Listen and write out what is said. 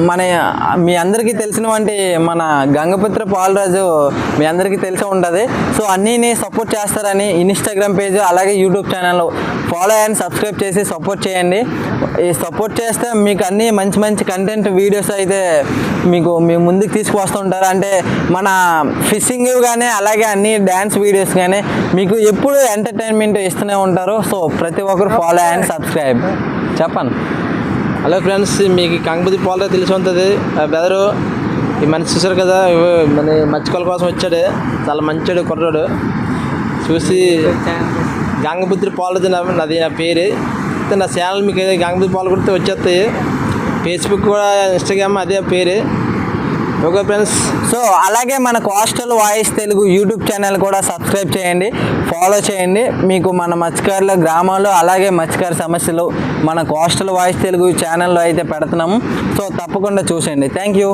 మన మీ అందరికీ తెలిసినవంటి మన గంగపుత్ర పాలరాజు మీ అందరికీ తెలిసి ఉంటుంది. సో అన్నీని సపోర్ట్ చేస్తారని ఇన్స్టాగ్రామ్ పేజ్ అలాగే YouTube channel follow and subscribe చేసి సపోర్ట్ చేయండి. ఈ సపోర్ట్ చేస్తే మీకు అన్నీ మంచి మంచి కంటెంట్ వీడియోస్ అయితే మీకు మీ ముందుకు తీసుకువస్తుంటారు. అంటే మన ఫిషింగ్ కానీ అలాగే అన్ని డ్యాన్స్ వీడియోస్ కానీ మీకు ఎప్పుడు ఎంటర్టైన్మెంట్ ఇస్తూనే ఉంటారు. సో ప్రతి ఒక్కరు ఫాలో అండ్ సబ్స్క్రైబ్. చెప్పండి. హలో ఫ్రెండ్స్, మీకు గంగపుత్ర పాలరాజు తెలిసి ఉంటుంది. బ్రదరు ఈ మనిషి చూసారు కదా, మన మత్స్యకారుల కోసం వచ్చాడు. చాలా మంచివాడు కుర్రాడు. చూసి గంగపుత్ర పాలరాజు అది నా పేరు. నా ఛానల్ మీకు గంగపుత్ర పాలరాజు వచ్చేస్తాయి. ఫేస్బుక్ కూడా, ఇన్స్టాగ్రామ్ అదే పేరు. Okay friends. సో అలాగే మన coastal voice Telugu YouTube channel కూడా సబ్స్క్రైబ్ చేయండి, ఫాలో చేయండి. మీకు మన మత్స్యకారుల గ్రామాల్లో అలాగే మత్స్యకార సమస్యలు మన కోస్టల్ వాయిస్ తెలుగు ఛానల్లో అయితే పెడుతున్నాము. సో తప్పకుండా చూసేయండి. Thank you.